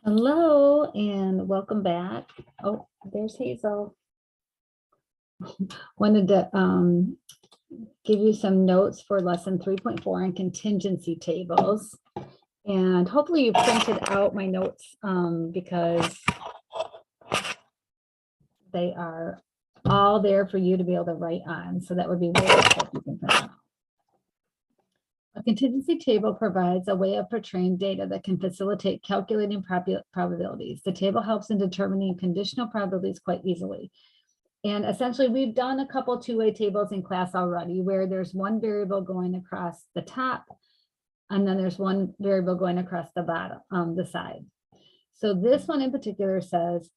Hello and welcome back. Oh, there's Hazel. Wanted to give you some notes for lesson 3.4 on contingency tables. And hopefully you printed out my notes because they are all there for you to be able to write on. So that would be really helpful if you can print them out. A contingency table provides a way of portraying data that can facilitate calculating probabilities. The table helps in determining conditional probabilities quite easily. And essentially, we've done a couple two-way tables in class already where there's one variable going across the top, and then there's one variable going across the bottom, the side. So this one in particular says,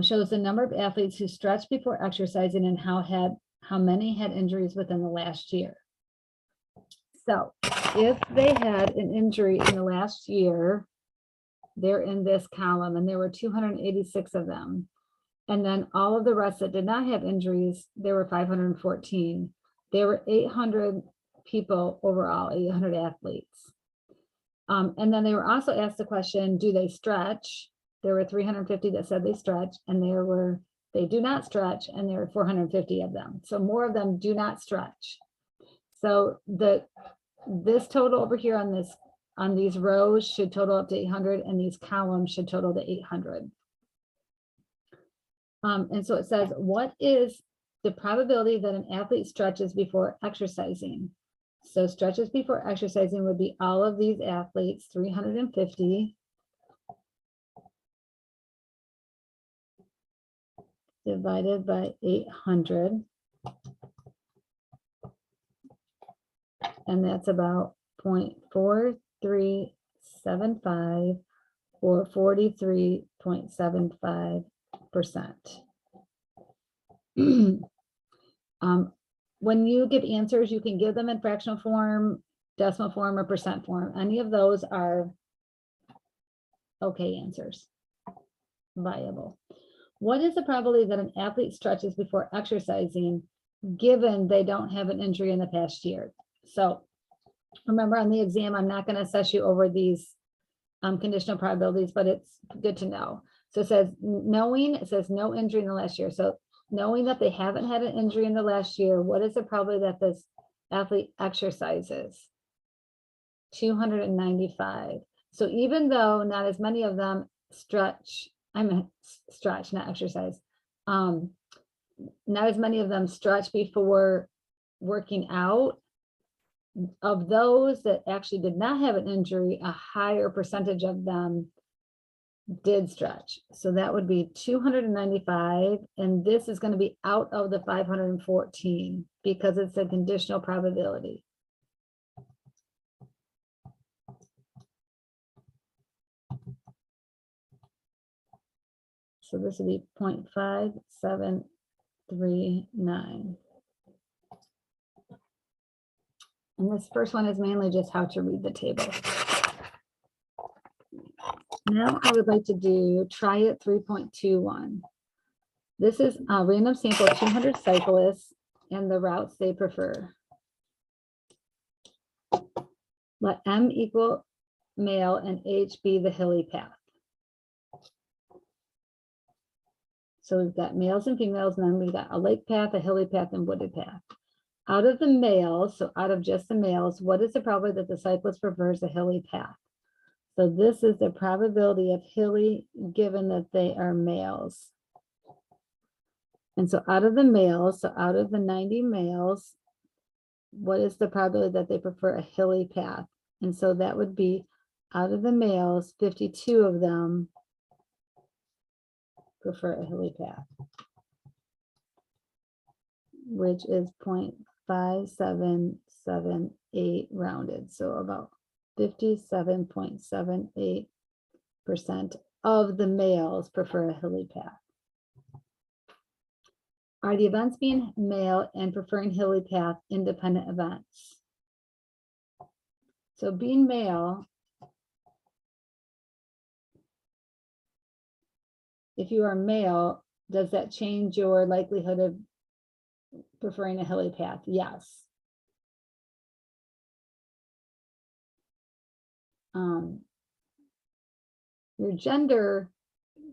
shows the number of athletes who stretched before exercising and how many had injuries within the last year. So if they had an injury in the last year, they're in this column, and there were 286 of them. And then all of the rest that did not have injuries, there were 514. There were 800 people overall, 800 athletes. And then they were also asked the question, do they stretch? There were 350 that said they stretch, and they do not stretch, and there were 450 of them. So more of them do not stretch. So this total over here on these rows should total up to 800, and these columns should total to 800. And so it says, what is the probability that an athlete stretches before exercising? So stretches before exercising would be all of these athletes, 350 divided by 800. And that's about 0.4375 or 43.75%. When you give answers, you can give them in fractional form, decimal form, or percent form. Any of those are okay answers, viable. What is the probability that an athlete stretches before exercising, given they don't have an injury in the past year? So remember, on the exam, I'm not going to assess you over these conditional probabilities, but it's good to know. So it says no injury in the last year. So knowing that they haven't had an injury in the last year, what is the probability that this athlete exercises? 295. So even though not as many of them stretch, not exercise, not as many of them stretch before working out, of those that actually did not have an injury, a higher percentage of them did stretch. So that would be 295, and this is going to be out of the 514 because it's a conditional probability. So this would be 0.5739. And this first one is mainly just how to read the table. Now I would like to try it 3.21. This is a random sample of 200 cyclists and the routes they prefer. Let M equal male and H be the hilly path. So we've got males and females, and then we've got a lake path, a hilly path, and wooded path. Out of the males, so out of just the males, what is the probability that the cyclist prefers a hilly path? So this is the probability of hilly given that they are males. And so out of the males, so out of the 90 males, what is the probability that they prefer a hilly path? And so that would be out of the males, 52 of them prefer a hilly path, which is 0.5778 rounded. So about 57.78% of the males prefer a hilly path. Are the events being male and preferring hilly path independent events? So being male, if you are male, does that change your likelihood of preferring a hilly path? Yes. your gender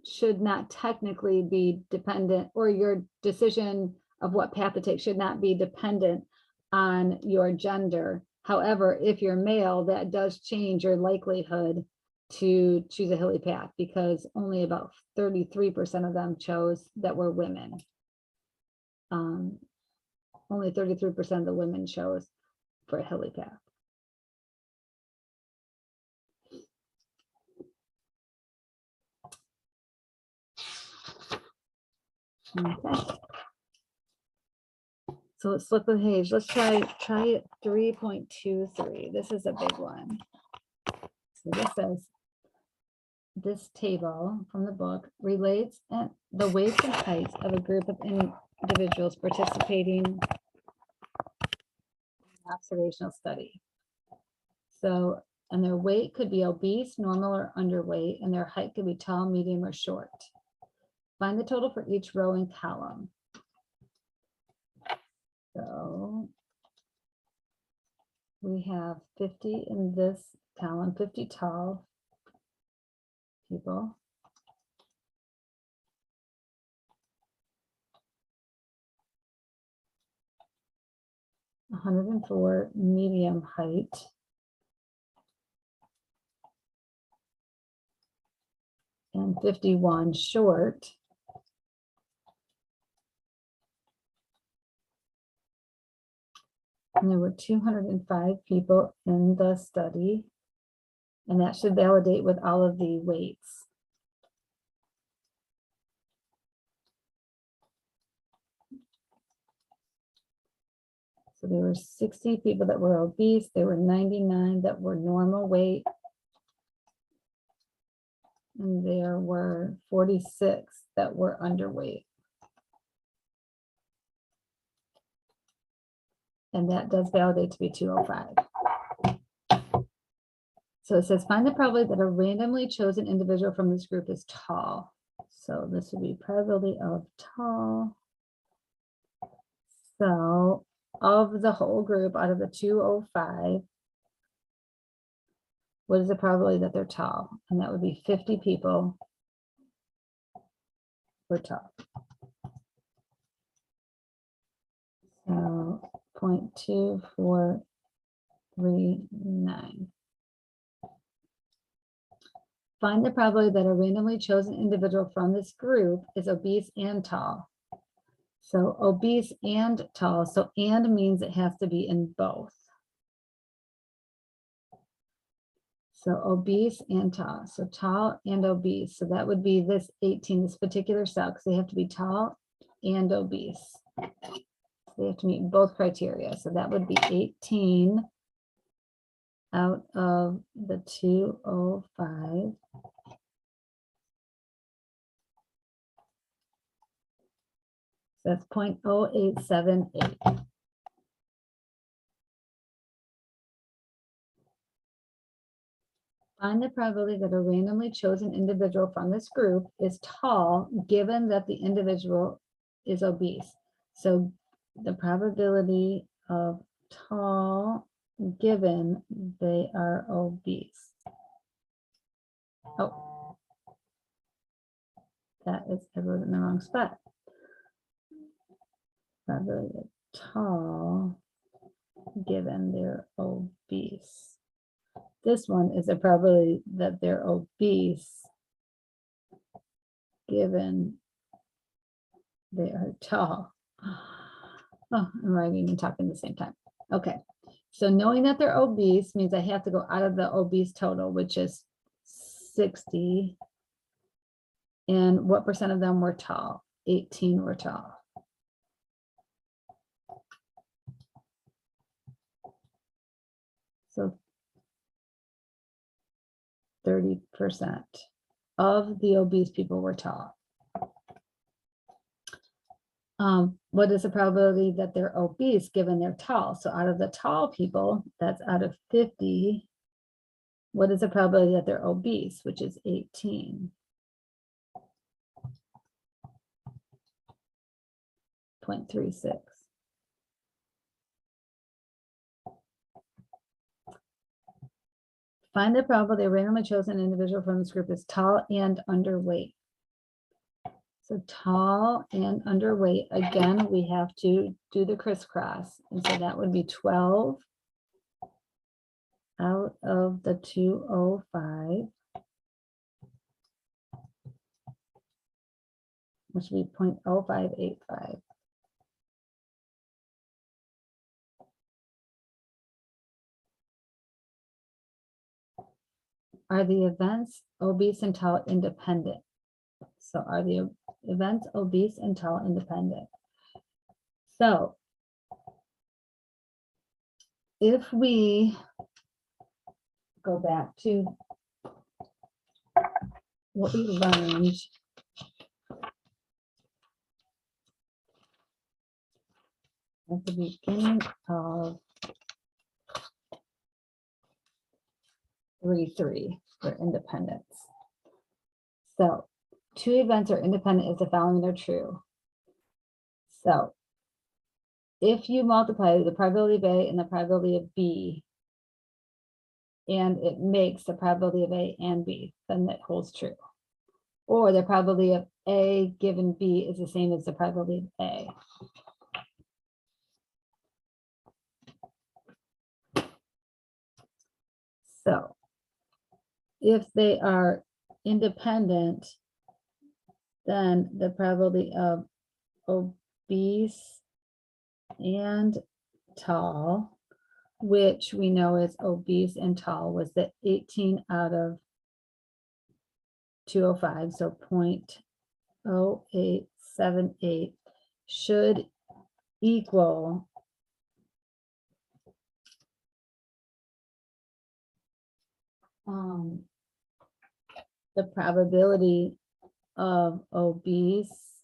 should not technically be dependent, or your decision of what path to take should not be dependent on your gender. However, if you're male, that does change your likelihood to choose a hilly path, because only about 33% of them chose that were women. Only 33% of the women chose for a hilly path. Okay. So let's flip the page. Let's try it 3.23. This is a big one. So this says, this table from the book relates the weights and heights of a group of individuals participating in an observational study. So, and their weight could be obese, normal, or underweight, and their height could be tall, medium, or short. Find the total for each row and column. So we have 50 in this column, 50 tall people. 104 medium height. And 51 short. And there were 205 people in the study. And that should validate with all of the weights. So there were 60 people that were obese. There were 99 that were normal weight. And there were 46 that were underweight. And that does validate to be 205. So it says, find the probability that a randomly chosen individual from this group is tall. So this would be probability of tall. So of the whole group, out of the 205, what is the probability that they're tall? And that would be 50 people were tall. So 0.2439. Find the probability that a randomly chosen individual from this group is obese and tall. So obese and tall. So and means it has to be in both. So obese and tall. So tall and obese. So that would be this 18, this particular cell, because they have to be tall and obese. They have to meet both criteria. So that would be 18 out of the 205. So that's 0.0878. Find the probability that a randomly chosen individual from this group is tall, given that the individual is obese. So the probability of tall, given they are obese. Oh, that is, I wrote it in the wrong spot. Probability of tall, given they're obese. This one is a probability that they're obese, given they are tall. Oh, I'm writing and talking at the same time. Okay, so knowing that they're obese means I have to go out of the obese total, which is 60. And what percent of them were tall? 18 were tall. So 30% of the obese people were tall. What is the probability that they're obese given they're tall? So out of the tall people, that's out of 50. What is the probability that they're obese, which is 18? 0.36. Find the probability a randomly chosen individual from this group is tall and underweight. So tall and underweight, again, we have to do the crisscross. And so that would be 12 out of the 205, which would be 0.0585. Are the events obese and tall independent? So are the events obese and tall independent? So if we go back to what we learned at the beginning of 3.3 for independence. So 2 events are independent if the following are true. So if you multiply the probability of A and the probability of B, and it makes the probability of A and B, then that holds true. Or the probability of A given B is the same as the probability of A. So if they are independent, then the probability of obese and tall, which we know is obese and tall, was the 18 out of 205, so 0.0878 should equal the probability of obese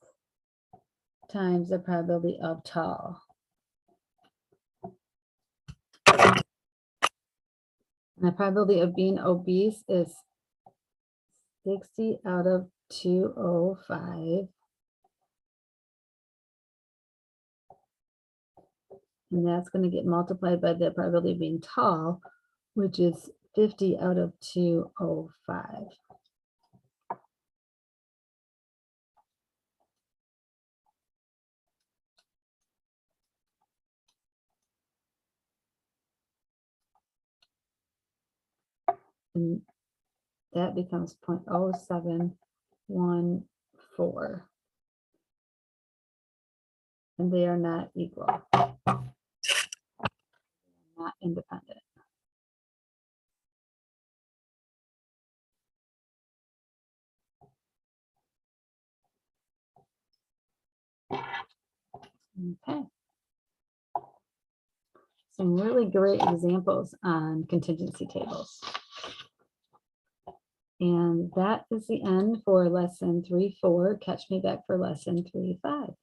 times the probability of tall. And the probability of being obese is 60 out of 205. And that's going to get multiplied by the probability of being tall, which is 50 out of 205. And that becomes 0.0714. And they are not equal, not independent. Okay. Some really great examples on contingency tables. And that is the end for lesson 3.4. Catch me back for lesson 3.5.